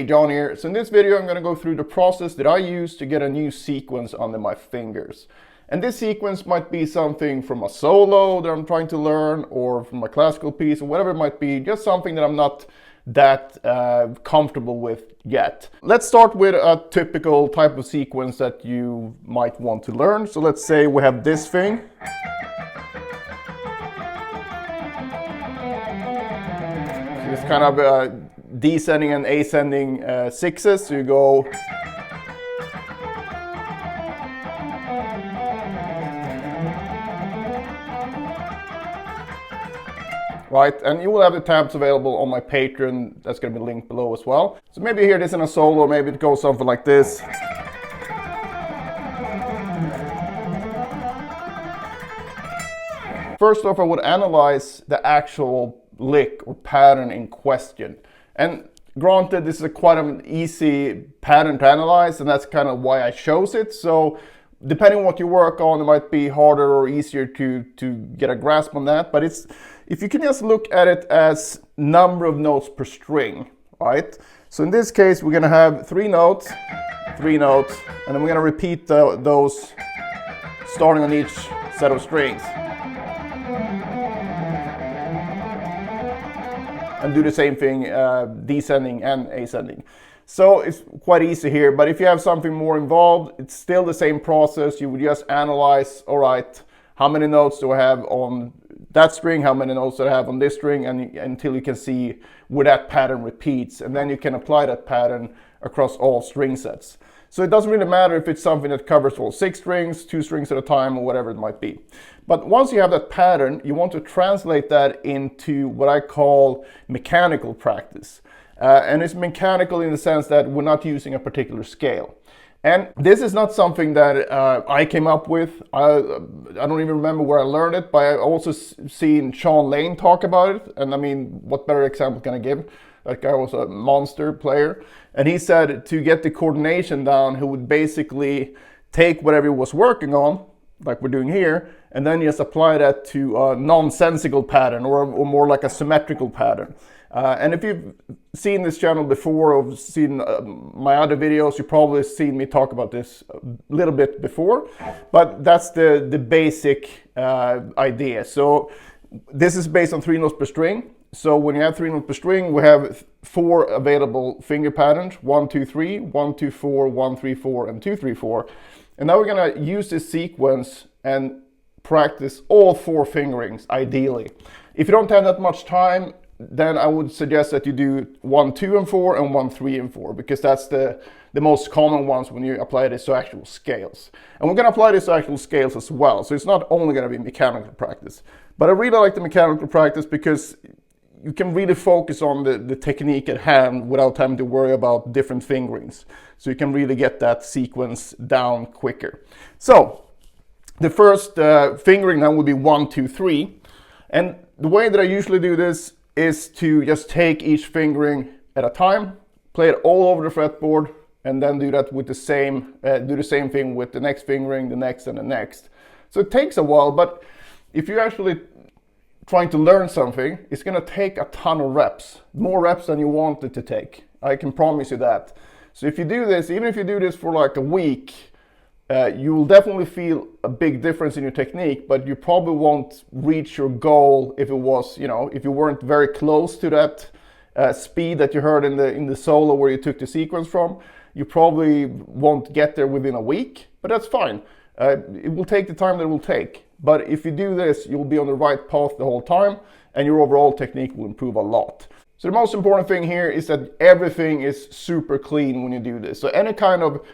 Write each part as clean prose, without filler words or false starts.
Hey, John here. So in this video I'm going to go through the process that I use to get a new sequence under my fingers. And this sequence might be something from a solo that I'm trying to learn, or from a classical piece, or whatever it might be, just something that I'm not that comfortable with yet. Let's start with a typical type of sequence that you might want to learn. So let's say we have this thing. So it's kind of descending and ascending sixes. So you go right, and you will have the tabs available on my Patreon. That's going to be linked below as well. So maybe you hear this in a solo, maybe it goes something like this. First off, I would analyze the actual lick or pattern in question. And granted, this is quite an easy pattern to analyze, and that's kind of why I chose it. So depending on what you work on, it might be harder or easier to get a grasp on that. But if you can just look at it as number of notes per string, right? So in this case, we're going to have three notes, and then we're going to repeat those starting on each set of strings. And do the same thing, descending and ascending. So it's quite easy here, but if you have something more involved, it's still the same process. You would just analyze, all right, how many notes do I have on that string, how many notes do I have on this string, and until you can see where that pattern repeats, and then you can apply that pattern across all string sets. So it doesn't really matter if it's something that covers all 6 strings, 2 strings at a time, or whatever it might be. But once you have that pattern, you want to translate that into what I call mechanical practice. And it's mechanical in the sense that we're not using a particular scale. And this is not something that I came up with. I don't even remember where I learned it, but I also seen Sean Lane talk about it. And I mean, what better example can I give? That guy was a monster player. And he said to get the coordination down, he would basically take whatever he was working on, like we're doing here, and then just apply that to a nonsensical pattern or more like a symmetrical pattern. And if you've seen this channel before or seen my other videos, you've probably seen me talk about this a little bit before, but that's the basic idea. So this is based on 3 notes per string. So when you have 3 notes per string, we have 4 available finger patterns: 1, 2, 3, 1, 2, 4, 1, 3, 4, and 2, 3, 4. And now we're going to use this sequence and practice all 4 fingerings ideally. If you don't have that much time, then I would suggest that you do 1, 2, and 4 and 1, 3, and 4, because that's the most common ones when you apply this to actual scales. And we're going to apply this to actual scales as well. So it's not only going to be mechanical practice. But I really like the mechanical practice because you can really focus on the technique at hand without having to worry about different fingerings. So you can really get that sequence down quicker. So the first fingering now would be 1, 2, 3. And the way that I usually do this is to just take each fingering at a time, play it all over the fretboard, and then do that with the same thing with the next fingering, the next, and the next. So it takes a while, but if you're actually trying to learn something, it's going to take a ton of reps, more reps than you want it to take. I can promise you that. So if you do this, even if you do this for like a week, you will definitely feel a big difference in your technique, but you probably won't reach your goal if it was, if you weren't very close to that speed that you heard in the solo where you took the sequence from. You probably won't get there within a week, but that's fine. It will take the time that it will take. But if you do this, you'll be on the right path the whole time, and your overall technique will improve a lot. So the most important thing here is that everything is super clean when you do this. So any kind of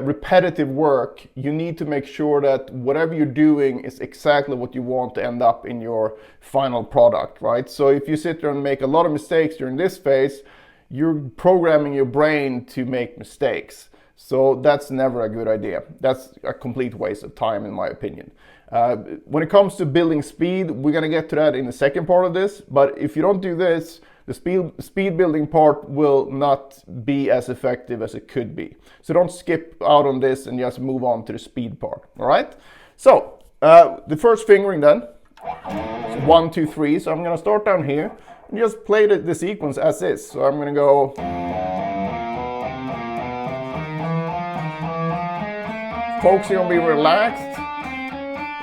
repetitive work, you need to make sure that whatever you're doing is exactly what you want to end up in your final product, right? So if you sit there and make a lot of mistakes during this phase, you're programming your brain to make mistakes. So that's never a good idea. That's a complete waste of time, in my opinion. When it comes to building speed, we're going to get to that in the second part of this. But if you don't do this, the speed building part will not be as effective as it could be. So don't skip out on this and just move on to the speed part. All right. So the first fingering then, so 1, 2, 3. So I'm going to start down here and just play the sequence as is. So I'm going to go. focusing on being relaxed,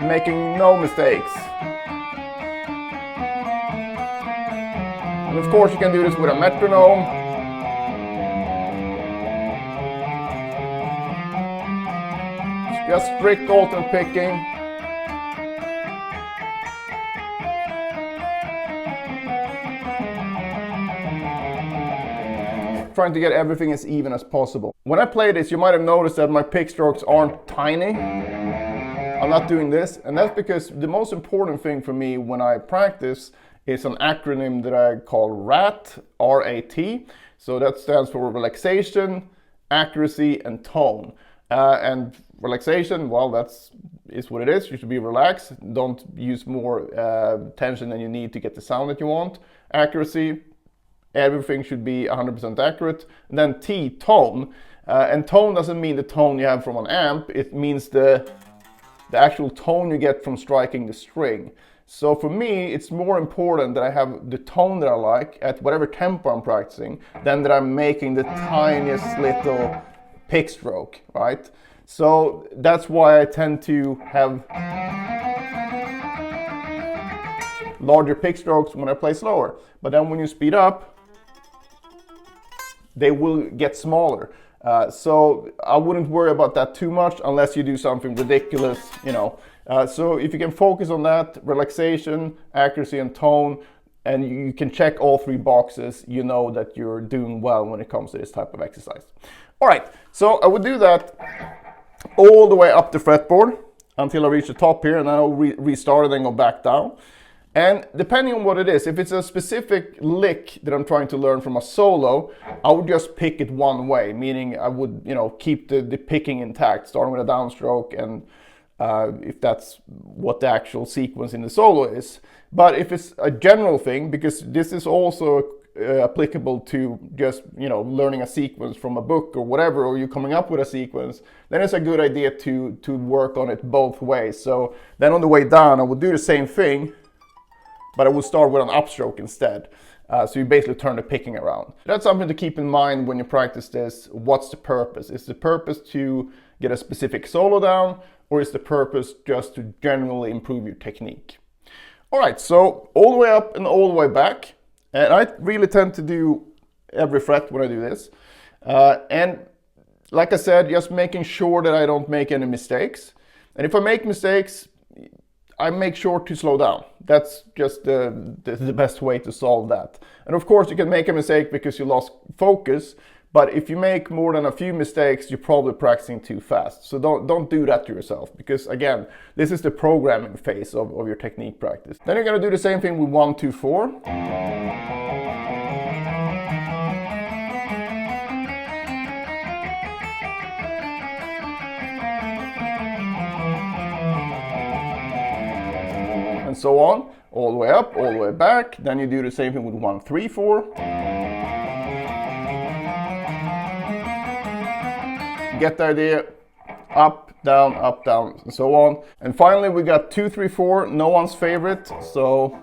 making no mistakes. And of course you can do this with a metronome. Just strict alternate picking. Trying to get everything as even as possible. When I play this, you might have noticed that my pick strokes aren't tiny. I'm not doing this, and that's because the most important thing for me when I practice is an acronym that I call RAT, R-A-T. So that stands for relaxation, accuracy, and tone. And relaxation, well, is what it is. You should be relaxed. Don't use more tension than you need to get the sound that you want. Accuracy, everything should be 100% accurate. And then T, tone. And tone doesn't mean the tone you have from an amp. It means the actual tone you get from striking the string. So for me, it's more important that I have the tone that I like at whatever tempo I'm practicing than that I'm making the tiniest little pick stroke, right? So that's why I tend to have larger pick strokes when I play slower. But then when you speed up, they will get smaller. So I wouldn't worry about that too much unless you do something ridiculous, you know. So if you can focus on that, relaxation, accuracy, and tone, and you can check all three boxes, you know that you're doing well when it comes to this type of exercise. All right, so I would do that all the way up the fretboard until I reach the top here, and then I'll restart and then go back down. And depending on what it is, if it's a specific lick that I'm trying to learn from a solo, I would just pick it one way, meaning I would, you know, keep the picking intact, starting with a downstroke, and if that's what the actual sequence in the solo is. But if it's a general thing, because this is also applicable to just, you know, learning a sequence from a book or whatever, or you coming up with a sequence, then it's a good idea to work on it both ways. So then on the way down, I would do the same thing, but I will start with an upstroke instead. So you basically turn the picking around. That's something to keep in mind when you practice this. What's the purpose? Is the purpose to get a specific solo down, or is the purpose just to generally improve your technique? All right, so all the way up and all the way back. And I really tend to do every fret when I do this. And like I said, just making sure that I don't make any mistakes. And if I make mistakes, I make sure to slow down. That's just the best way to solve that. And of course you can make a mistake because you lost focus, but if you make more than a few mistakes, you're probably practicing too fast. So don't do that to yourself, because again, this is the programming phase of your technique practice. Then you're going to do the same thing with 1, 2, 4. And so on, all the way up, all the way back. Then you do the same thing with 1, 3, 4. Get the idea, up, down, and so on. And finally we got 2, 3, 4, no one's favorite, so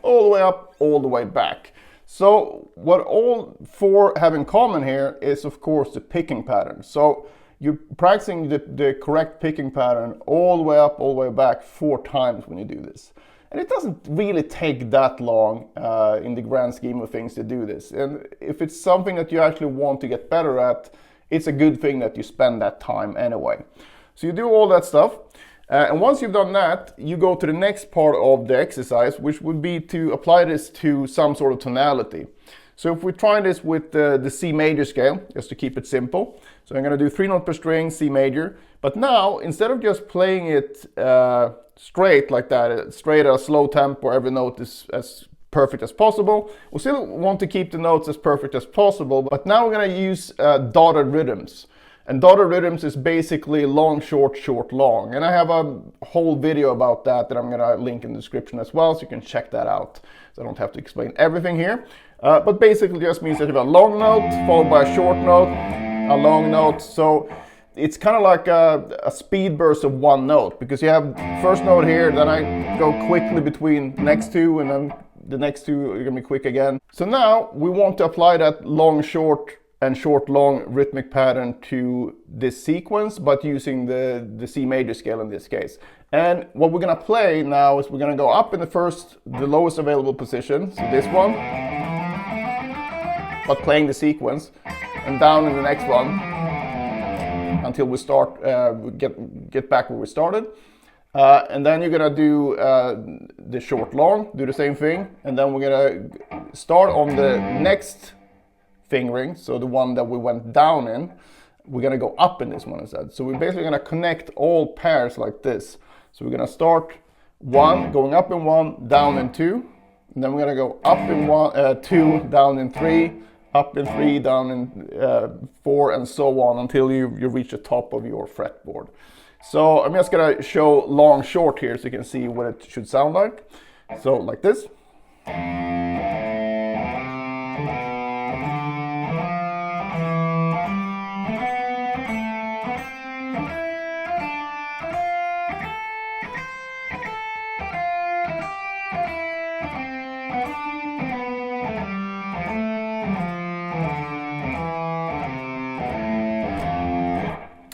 all the way up, all the way back. So what all four have in common here is, of course, the picking pattern. So you're practicing the correct picking pattern all the way up, all the way back 4 times when you do this. And it doesn't really take that long in the grand scheme of things to do this. And if it's something that you actually want to get better at, it's a good thing that you spend that time anyway. So you do all that stuff. And once you've done that, you go to the next part of the exercise, which would be to apply this to some sort of tonality. So if we try this with the C major scale, just to keep it simple. So I'm going to do 3 notes per string, C major. But now, instead of just playing it straight like that, straight at a slow tempo, every note is as perfect as possible. We still want to keep the notes as perfect as possible, but now we're going to use dotted rhythms. And dotted rhythms is basically long, short, short, long. And I have a whole video about that I'm going to link in the description as well, so you can check that out. So I don't have to explain everything here. But basically just means that you have a long note followed by a short note, a long note. So it's kind of like a speed burst of one note, because you have first note here, then I go quickly between the next two, and then the next two are gonna be quick again. So now we want to apply that long short and short long rhythmic pattern to this sequence, but using the C major scale in this case. And what we're gonna play now is we're gonna go up in the lowest available position, so this one, but playing the sequence, and down in the next one until we start, get back where we started. And then you're gonna do the short long, do the same thing, and then we're gonna start on the next fingering, so the one that we went down in, we're gonna go up in this one instead. So we're basically gonna connect all pairs like this. So we're gonna start one, going up in one, down in two, and then we're gonna go up in one, two, down in three, up in three, down in four, and so on until you reach the top of your fretboard. So I'm just gonna show long short here so you can see what it should sound like. So like this.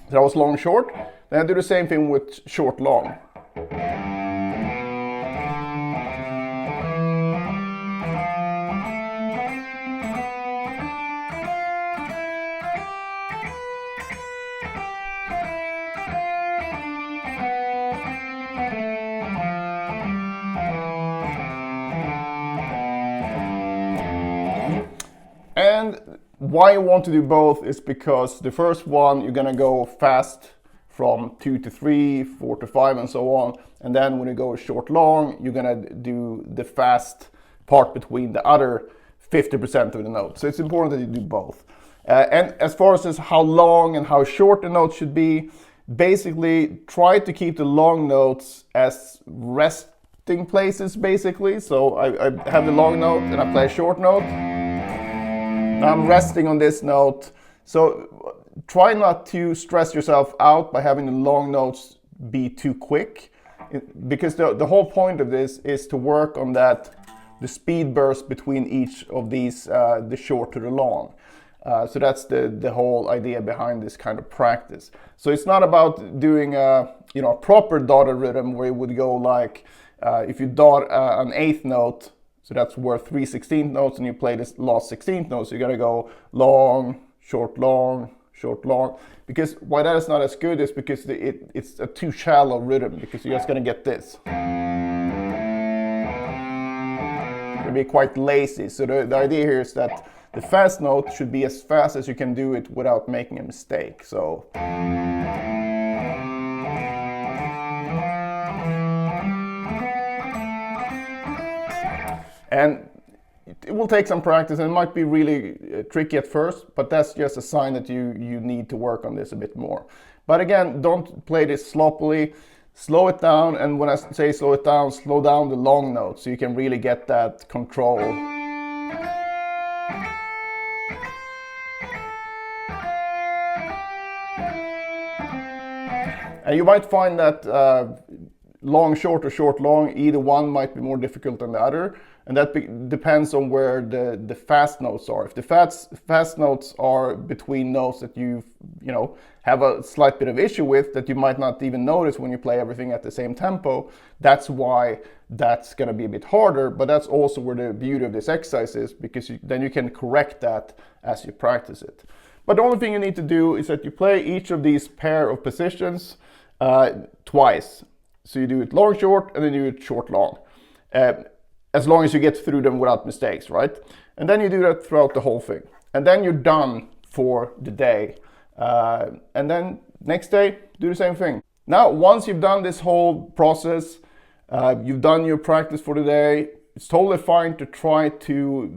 That was long short. Then I do the same thing with short long. And why you want to do both is because the first one you're gonna go fast from 2 to 3, 4 to 5, and so on. And then when you go short long, you're gonna do the fast part between the other 50% of the note. So it's important that you do both. And as far as how long and how short the note should be, basically try to keep the long notes as resting places, basically. So I have the long note and I play a short note. I'm resting on this note. So try not to stress yourself out by having the long notes be too quick, because the whole point of this is to work on the speed burst between each of these, the short to the long. So that's the whole idea behind this kind of practice. So it's not about doing a proper dotted rhythm where you would go like, if you dot an eighth note, so that's worth 3 16th notes, and you play this last 16th note, so you're gonna go long, short, long, because why that is not as good is because it's a too shallow rhythm, because you're just gonna get this. You'll be quite lazy. So the idea here is that the fast note should be as fast as you can do it without making a mistake. So. And it will take some practice, and it might be really tricky at first, but that's just a sign that you need to work on this a bit more. But again, don't play this sloppily. Slow it down, and when I say slow it down, slow down the long notes so you can really get that control. And you might find that long short or short long, either one might be more difficult than the other, and that depends on where the fast notes are. If the fast notes are between notes that you have a slight bit of issue with, that you might not even notice when you play everything at the same tempo, that's why that's going to be a bit harder. But that's also where the beauty of this exercise is, because then you can correct that as you practice it. But the only thing you need to do is that you play each of these pair of positions twice. So you do it long short, and then you do it short long, as long as you get through them without mistakes, right? And then you do that throughout the whole thing, and then you're done for the day. And then next day, do the same thing. Now, once you've done this whole process, you've done your practice for the day, it's totally fine to try to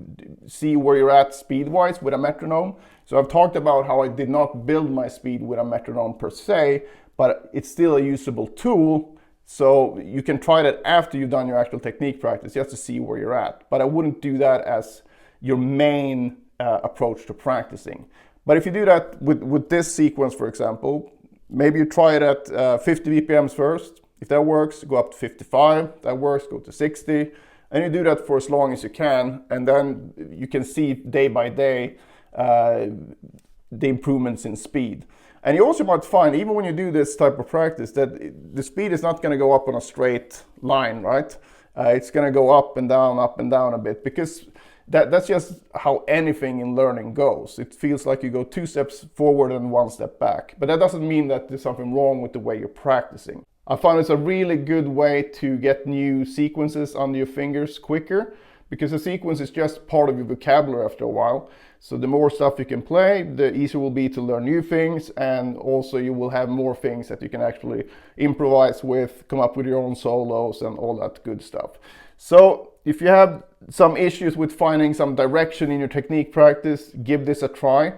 see where you're at speed-wise with a metronome. So I've talked about how I did not build my speed with a metronome per se, but it's still a usable tool. So you can try that after you've done your actual technique practice, just to see where you're at. But I wouldn't do that as your main approach to practicing. But if you do that with this sequence, for example, Maybe you try it at 50 BPMs first. If that works, go up to 55. If that works, go to 60. And you do that for as long as you can. And then you can see day by day the improvements in speed. And you also might find, even when you do this type of practice, that the speed is not going to go up on a straight line, right? It's going to go up and down a bit, because that's just how anything in learning goes. It feels like you go 2 steps forward and 1 step back. But that doesn't mean that there's something wrong with the way you're practicing. I find it's a really good way to get new sequences under your fingers quicker, because a sequence is just part of your vocabulary after a while. So the more stuff you can play, the easier it will be to learn new things, and also you will have more things that you can actually improvise with, come up with your own solos and all that good stuff. So if you have some issues with finding some direction in your technique practice, give this a try,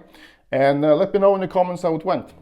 and let me know in the comments how it went.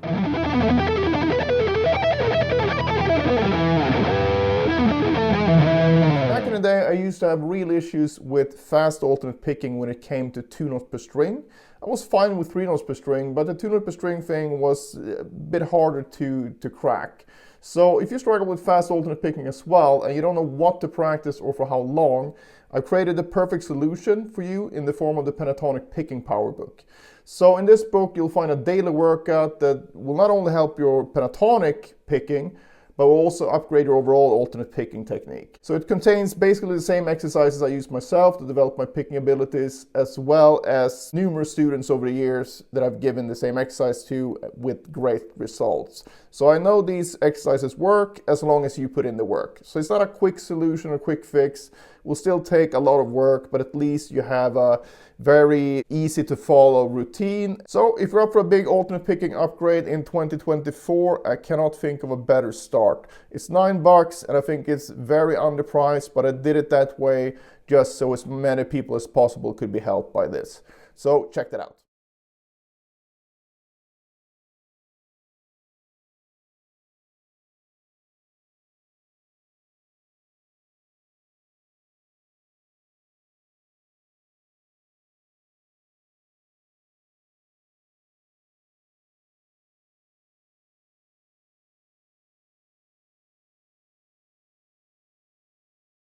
Back in the day, I used to have real issues with fast alternate picking when it came to 2 notes per string. I was fine with 3 notes per string, but the 2 note per string thing was a bit harder to crack. So if you struggle with fast alternate picking as well, and you don't know what to practice or for how long, I've created the perfect solution for you in the form of the Pentatonic Picking Power Book. So in this book, you'll find a daily workout that will not only help your pentatonic picking, but will also upgrade your overall alternate picking technique. So it contains basically the same exercises I use myself to develop my picking abilities, as well as numerous students over the years that I've given the same exercise to with great results. So I know these exercises work as long as you put in the work. So it's not a quick solution or quick fix. It will still take a lot of work, but at least you have a very easy to follow routine. So if you're up for a big alternate picking upgrade in 2024, I cannot think of a better start. It's $9 and I think it's very underpriced, but I did it that way just so as many people as possible could be helped by this. So check that out.